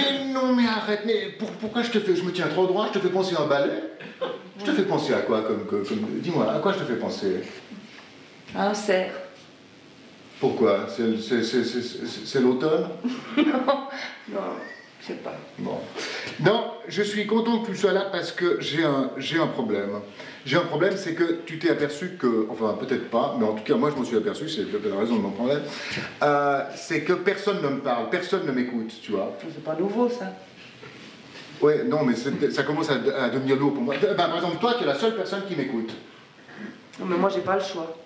Mais non, mais arrête, mais pourquoi je me tiens trop droit, je te fais penser à un ballet? Je te fais penser à quoi dis-moi, à quoi je te fais penser? À un cerf. Pourquoi? C'est l'automne? Non, je sais pas. Bon. Non, je suis content que tu sois là parce que j'ai un problème. J'ai un problème, c'est que tu t'es aperçu que, enfin peut-être pas, mais en tout cas moi je m'en suis aperçu, c'est la raison de mon problème, c'est que personne ne me parle, personne ne m'écoute, tu vois. C'est pas nouveau ça. Ouais, non, mais ça commence à devenir lourd pour moi. Par exemple, toi, tu es la seule personne qui m'écoute. Non, mais moi j'ai pas le choix.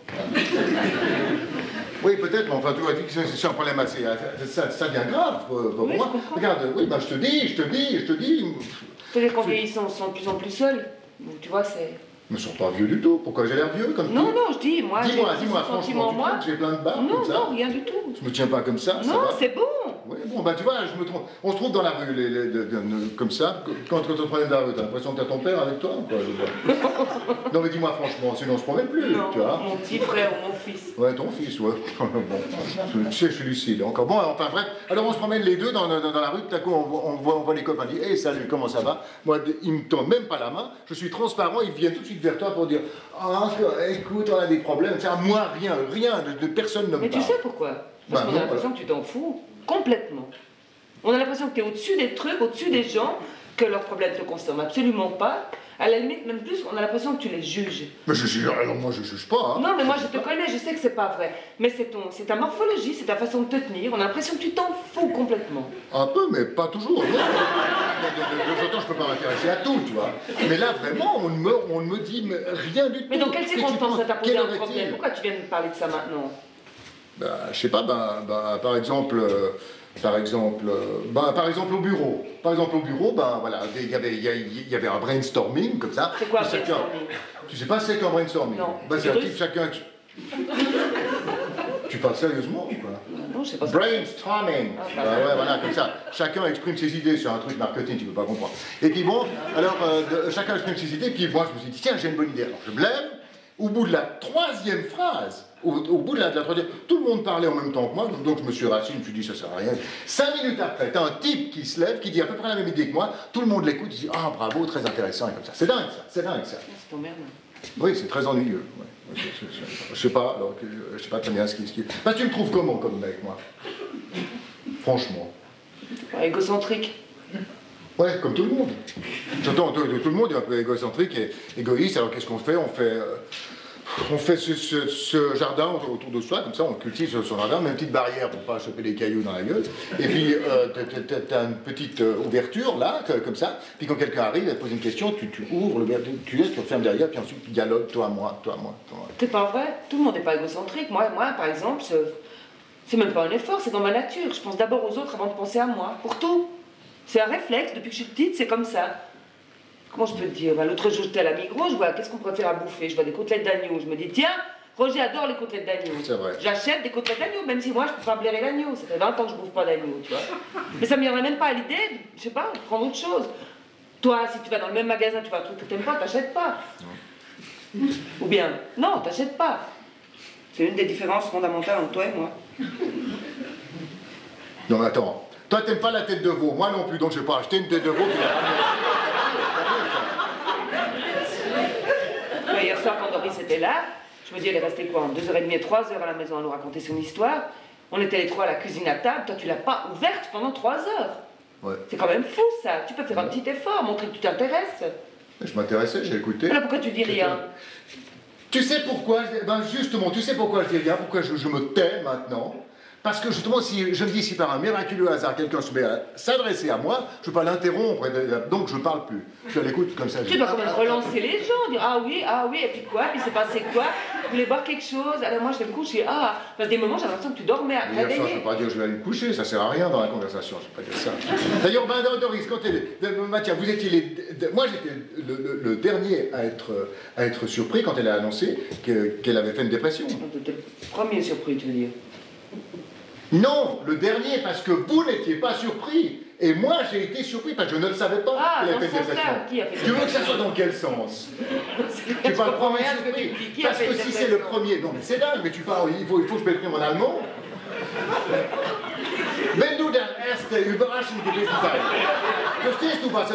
Oui, peut-être, mais enfin, tu vois, c'est un problème assez... Ça devient grave pour oui, moi. Regarde, oui, ben je te dis... Les qu'on vieillissant sont de plus en plus seuls. Donc tu vois, c'est... Je me sens pas vieux du tout. Pourquoi j'ai l'air vieux comme Non, tout? non, je dis, moi, Dis-moi, franchement, tu trouves que j'ai plein de barres non, comme ça? non, rien du tout. Je me tiens pas comme ça, non, c'est bon. Oui, bon, bah tu vois, on se trouve dans la rue, comme ça, quand tu te promènes dans la rue, t'as l'impression que t'as ton père avec toi ou quoi? Non mais dis-moi franchement, sinon on se promène plus, non, tu vois. mon petit frère ou mon fils. Ouais, ton fils, ouais. Bon, tu sais, je suis lucide encore. Bon, enfin bref, alors on se promène les deux dans la rue, tout à coup on voit les copains, on dit, hey, salut, comment ça va? Moi, ils me tendent même pas la main, je suis transparent, ils viennent tout de suite vers toi pour dire, ah, écoute, on a des problèmes, tiens, moi, rien, de personne ne me parle. Mais tu sais pourquoi? Parce qu'on a l'impression que tu t'en fous complètement. On a l'impression que tu es au-dessus des trucs, au-dessus des gens, que leurs problèmes ne te concernent absolument pas. À la limite, même plus, on a l'impression que tu les juges. Mais alors moi je juge pas. Hein. Non, mais moi je te connais, je sais que c'est pas vrai. Mais c'est ta morphologie, c'est ta façon de te tenir. On a l'impression que tu t'en fous complètement. Un peu, mais pas toujours. De temps en temps, je peux pas m'intéresser à tout, tu vois. Mais là, vraiment, on ne me dit rien du tout. Mais dans quelles circonstances ça t'a posé un problème? Pourquoi tu viens de me parler de ça maintenant? Bah, je sais pas, par exemple au bureau. Par exemple au bureau, voilà, il y avait un brainstorming comme ça. C'est quoi un brainstorming? Tu sais pas c'est qu'un brainstorming? Non. Bah, c'est un type chacun. Tu parles sérieusement ou quoi? Non, je sais pas. Brainstorming. Ouais, voilà, comme ça. Chacun exprime ses idées sur un truc marketing, tu peux pas comprendre. Et puis bon, alors chacun exprime ses idées, puis moi je me suis dit, tiens, j'ai une bonne idée. Alors je me lève, au bout de la troisième phrase, au bout de la troisième, tout le monde parlait en même temps que moi, donc je me suis rassis, je me suis dit, ça sert à rien. 5 minutes après, t'as un type qui se lève, qui dit à peu près la même idée que moi, tout le monde l'écoute, il dit, ah bravo, très intéressant, et comme ça. C'est dingue ça, c'est dingue ça. C'est ton merde. Oui, c'est très ennuyeux. Ouais. Je sais pas, alors, je sais pas très bien ce qui... Bah, tu me trouves comment comme mec, moi? Franchement. Égocentrique. Ouais, comme tout le monde. J'entends, tout le monde est un peu égocentrique et égoïste, alors qu'est-ce qu'on fait? On fait ce jardin autour de soi, comme ça, on cultive son jardin, on met une petite barrière pour pas choper les cailloux dans la gueule, et puis t'as une petite ouverture, là, comme ça, puis quand quelqu'un arrive, elle pose une question, tu ouvres l'ouverture, tu laisses, tu refermes derrière, puis ensuite tu dialogues, toi, moi. C'est pas vrai, tout le monde n'est pas égocentrique. Moi, par exemple, c'est même pas un effort, c'est dans ma nature. Je pense d'abord aux autres avant de penser à moi, pour tout. C'est un réflexe, depuis que je suis petite, c'est comme ça. Comment je peux te dire? L'autre jour, j'étais à la Migros, je vois qu'est-ce qu'on préfère à bouffer. Je vois des côtelettes d'agneau. Je me dis, tiens, Roger adore les côtelettes d'agneau. C'est vrai. J'achète des côtelettes d'agneau, même si moi, je peux pas blairer l'agneau. Ça fait 20 ans que je bouffe pas d'agneau, tu vois. Mais ça me viendrait même pas à l'idée, je sais pas, de prendre autre chose. Toi, si tu vas dans le même magasin, tu vois un truc que t'aimes pas, t'achètes pas. Non. Ou bien, non, t'achètes pas. C'est une des différences fondamentales entre toi et moi. Non, mais attends. Toi, t'aimes pas la tête de veau, moi non plus, donc je vais pas acheter une tête de veau qui va... Hier soir, quand Doris était là, je me dis, elle est restée quoi, 2h30, 3h à la maison à nous raconter son histoire. On était les trois à la cuisine à table, toi tu l'as pas ouverte pendant 3 heures. Ouais. C'est quand même fou ça, tu peux faire un petit effort, montrer que tu t'intéresses. Je m'intéressais, j'ai écouté. Alors pourquoi tu dis rien? Tu sais pourquoi? Ben justement, tu sais pourquoi je dis rien, pourquoi je me tais maintenant? Parce que justement, si je me dis, si par un miraculeux hasard, quelqu'un se met à s'adresser à moi, je ne peux pas l'interrompre, donc je ne parle plus. Je l'écoute comme ça. Tu dois quand même relancer les gens, dire ah oui, et puis quoi, puis c'est passé quoi? Vous voulez boire quelque chose? Alors moi je vais me coucher. Ah, parce que des moments j'ai l'impression que tu dormais à réveiller. Ça, je ne peux pas dire que je vais aller me coucher, ça ne sert à rien dans la conversation, je ne peux pas dire ça. D'ailleurs, Doris, quand Mathia, vous étiez moi j'étais le dernier à être surpris quand elle a annoncé qu'elle avait fait une dépression. Le premier surpris, tu veux dire? Non, le dernier, parce que vous n'étiez pas surpris. Et moi, j'ai été surpris parce que je ne le savais pas qu'elle avait fait une dépression. Qui a fait tu veux que ça soit dans quel sens? Tu parles le premier surpris. Parce que si c'est le premier... Non, mais c'est dingue, mais tu parles... Il faut que je m'exprime en allemand. Wenn du das Überraschung gewesen sein. Verstehst du, was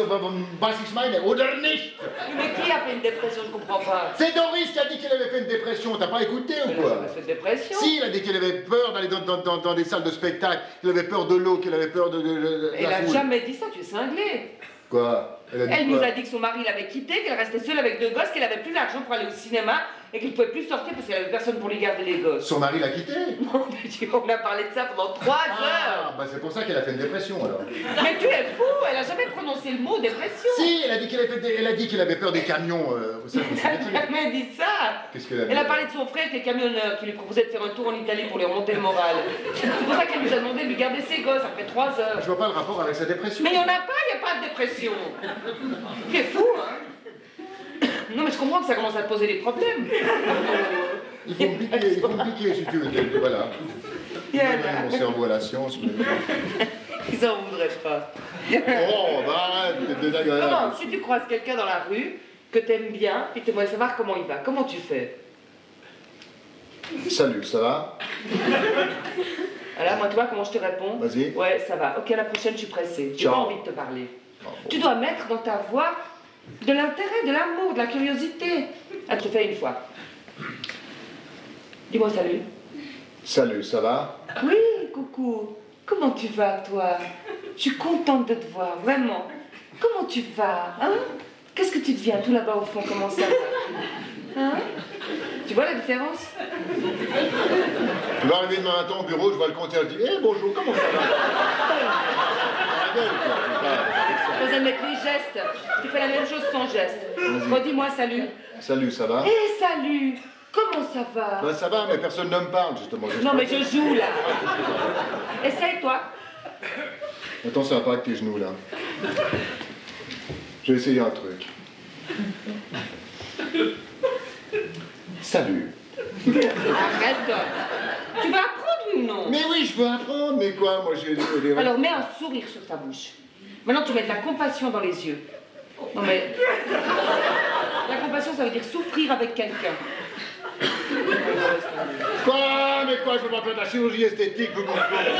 ich meine, oder nicht? Mais qui a fait une dépression? Je comprends pas. C'est Doris qui a dit qu'elle avait fait une dépression, t'as pas écouté ou quoi? Elle a fait une dépression. Si, elle a dit qu'elle avait peur d'aller dans des salles de spectacle, qu'elle avait peur de l'eau, qu'elle avait peur de Elle la a foule. jamais dit ça, tu es cinglé. Quoi? Elle nous a dit que son mari l'avait quittée, qu'elle restait seule avec 2 gosses, qu'elle avait plus d'argent pour aller au cinéma et qu'elle pouvait plus sortir parce qu'elle avait personne pour lui garder les gosses. Son mari l'a quittée? Non, mais on a parlé de ça pendant 3 heures. Ah, bah c'est pour ça qu'elle a fait une dépression alors. Mais tu es fou, elle a jamais prononcé le mot dépression. Si, elle a dit qu'elle avait peur des camions. Ça, je me souviens Elle plus. n'a jamais dit ça. Qu'est-ce qu'elle a dit? Elle a parlé de son frère qui est camionneur, qui lui proposait de faire un tour en Italie pour lui remonter le moral. C'est pour ça qu'elle nous a demandé de lui garder ses gosses après 3 heures. Je vois pas le rapport avec sa dépression. Mais il n'y en a pas, il n'y a pas de dépression. Tu es fou, hein? Non, mais je comprends que ça commence à te poser des problèmes. Il faut me piquer si tu veux. Voilà. Donner mon cerveau à la science. Mais... Ils en voudraient pas. Oh, bah arrête, t'es désagréable. Non, si tu croises quelqu'un dans la rue que t'aimes bien, puis t'aimerais savoir comment il va, comment tu fais? Salut, ça va? Alors, moi, tu vois comment je te réponds? Vas-y. Ouais, ça va. Ok, à la prochaine, je suis pressée. J'ai Ciao. pas envie de te parler. Oh, bon. Tu dois mettre dans ta voix de l'intérêt, de l'amour, de la curiosité. Ah, je te fais une fois. Dis-moi salut. Salut, ça va? Oui, coucou. Comment tu vas, toi? Je suis contente de te voir, vraiment. Comment tu vas, hein? Qu'est-ce que tu deviens tout là-bas au fond? Comment ça va? Hein? Tu vois la différence? Tu vas arriver demain matin au bureau, je vois le compteur, je dis « Eh, bonjour, comment ça va ?» Tu besoin de mettre les gestes. Tu fais la même chose sans geste. Redis-moi salut. Salut, ça va? Eh, salut! Comment ça va? Ben, ça va, mais personne ne me parle, justement. Non, mais je joue, là. Essaye, toi. Attends, ça va pas avec tes genoux, là. Je vais essayer un truc. Salut. Arrête. Tu vas apprendre, oui ou non? Mais oui, je veux apprendre, mais quoi? Moi, j'ai... Alors, mets un sourire sur ta bouche. Maintenant, tu mets de la compassion dans les yeux. Non, mais... La compassion, ça veut dire souffrir avec quelqu'un. Quoi? Mais quoi? Je veux pas faire de la chirurgie esthétique, vous comprenez?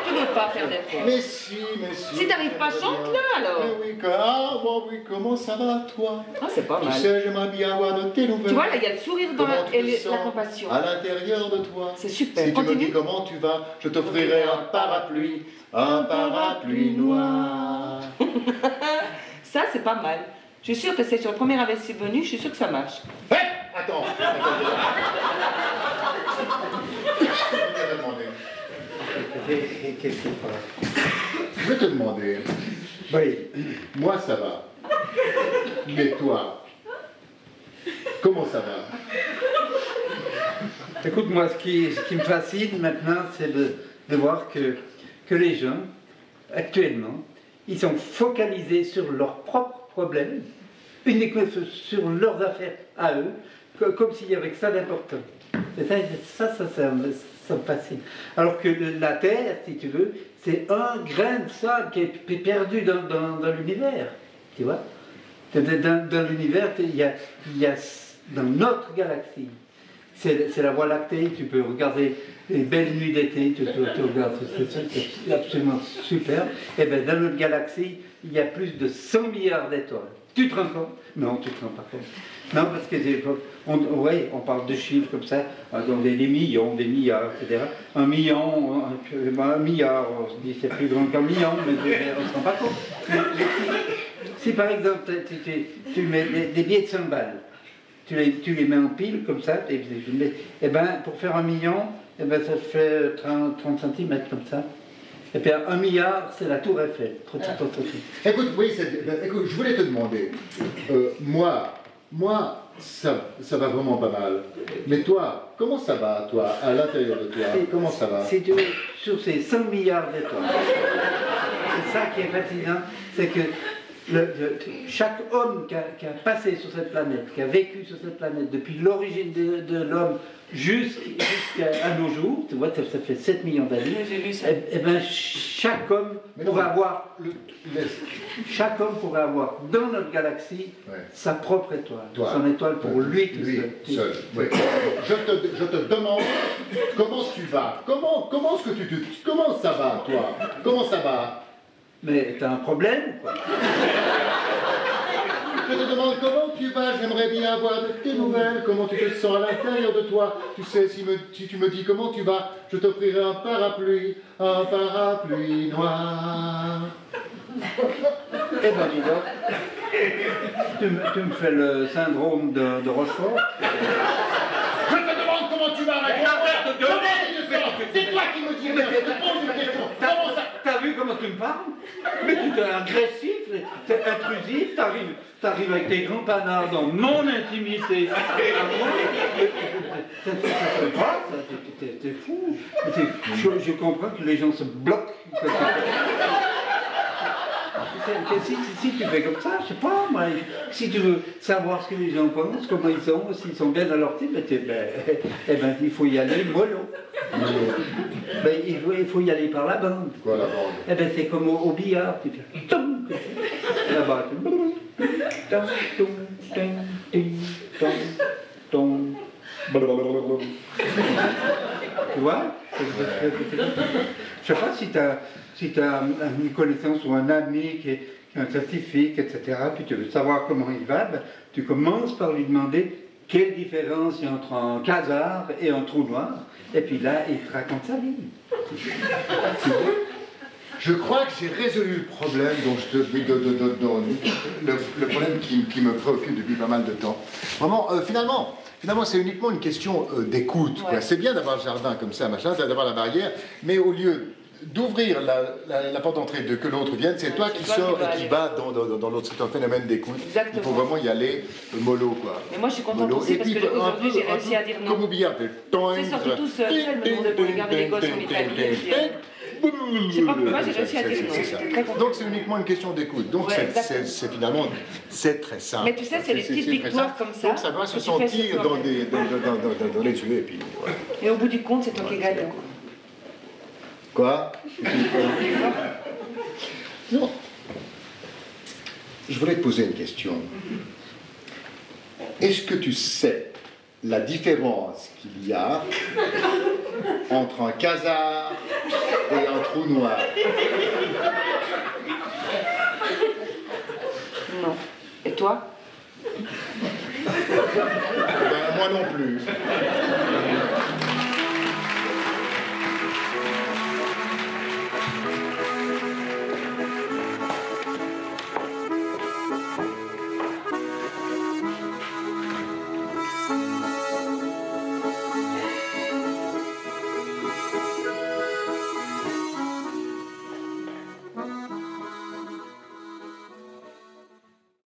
Tu ne veux pas faire d'efforts. Mais si, mais si. Si t'arrives pas, chante-la, alors. Mais oui, ah, bon, oui, comment ça va, toi? Ah, c'est pas Tu mal. sais, j'aimerais bien avoir de tes nouvelles. Tu vois, là, il y a le sourire dans Comment tu et te la sens compassion. à l'intérieur de toi. C'est super. Si tu me Continue. dis comment tu vas, je t'offrirai un parapluie noir. Ça, c'est pas mal. Je suis sûre que c'est sur le premier investi venu, je suis sûre que ça marche. Hé, attends. Je vais te demander. Je vais te demander. Oui. Moi, ça va. Mais toi, comment ça va? Écoute, moi, ce qui me fascine maintenant, c'est de voir que les gens, actuellement, ils sont focalisés sur leurs propres problèmes, uniquement sur leurs affaires à eux, comme s'il y avait que ça d'important. Et ça me fascine. Alors que la Terre, si tu veux, c'est un grain de sable qui est perdu dans l'univers, tu vois. Dans l'univers, il y a dans notre galaxie, c'est la Voie lactée, tu peux regarder les belles nuits d'été, tu regardes, c'est absolument super. Et bien dans notre galaxie, il y a plus de 100 milliards d'étoiles. Tu te rends compte? Non, tu te rends pas compte. Non, parce que on parle de chiffres comme ça, donc des millions, des milliards, etc. Un milliard, on se dit c'est plus grand qu'un million, mais on ne se rend pas compte. Si par exemple tu mets des billets de 100 balles, tu les mets en pile comme ça, et ben pour faire 1 million, et ben ça fait 30 cm comme ça. Et puis 1 milliard, c'est la tour Eiffel. Écoute, oui, écoute, je voulais te demander, moi, ça va vraiment pas mal. Mais toi, comment ça va, toi, à l'intérieur de toi? Comment ça va? Si tu veux, sur ces 100 milliards d'étoiles, c'est ça qui est fascinant, c'est que chaque homme qui a passé sur cette planète, qui a vécu sur cette planète depuis l'origine de l'homme jusqu'à nos jours, tu vois, ça fait 7 millions d'années, J'ai lu ça. et bien chaque homme pourrait avoir dans notre galaxie sa propre étoile, son étoile pour lui tout seul. Oui. Je te demande comment tu vas, comment ça va toi, comment ça va? Mais t'as un problème quoi. Je te demande comment tu vas, j'aimerais bien avoir de tes nouvelles, comment tu te sens à l'intérieur de toi. Tu sais, si tu me dis comment tu vas, je t'offrirai un parapluie noir. Eh ben dis donc, tu me fais le syndrome de Rochefort. Je te demande comment tu vas, comment tu te sens. C'est toi qui me dis, mais je te pose une question. Comment ça? T'as vu comment tu me parles? Mais tu es agressif, t'es intrusif, t'arrives avec tes grands panards dans mon intimité. T'es fou. Je comprends que les gens se bloquent. Si tu fais comme ça, je sais pas, moi, si tu veux savoir ce que les gens pensent, comment ils sont, s'ils sont bien dans leur type, il faut y aller mollo. Il faut y aller par la bande. Quoi la bande? C'est comme au billard, tu fais là-bas. Tu vois? Je sais pas si tu as une connaissance ou un ami qui a un scientifique, etc., puis tu veux savoir comment il va, tu commences par lui demander quelle différence il y a entre un quasar et un trou noir, et puis là, il te raconte sa vie. Je crois que j'ai résolu le problème le problème qui me préoccupe depuis pas mal de temps. Vraiment, finalement, c'est uniquement une question d'écoute. Ouais. C'est bien d'avoir le jardin comme ça, machin, d'avoir la barrière, mais au lieu d'ouvrir la porte d'entrée, de que l'autre vienne, c'est toi qui sors et qui vas dans l'autre. C'est un phénomène d'écoute. Il faut vraiment y aller mollo, quoi. Mais moi, je suis contente aussi parce que aujourd'hui, j'ai réussi à dire non. Comme au billard, c'est sorti tout seul, je me demandais pour regarder les gosses en Italie. Je sais pas pourquoi j'ai réussi à dire non. Donc c'est uniquement une question d'écoute. Donc c'est finalement, c'est très simple. Mais tu sais, c'est les petites victoires comme ça. Donc ça doit se sentir dans les yeux et puis voilà. Et au bout du compte, c'est toi qui gagne. Quoi? Non. Je voulais te poser une question. Est-ce que tu sais la différence qu'il y a entre un quasar et un trou noir? Non. Et toi? Ben, moi non plus.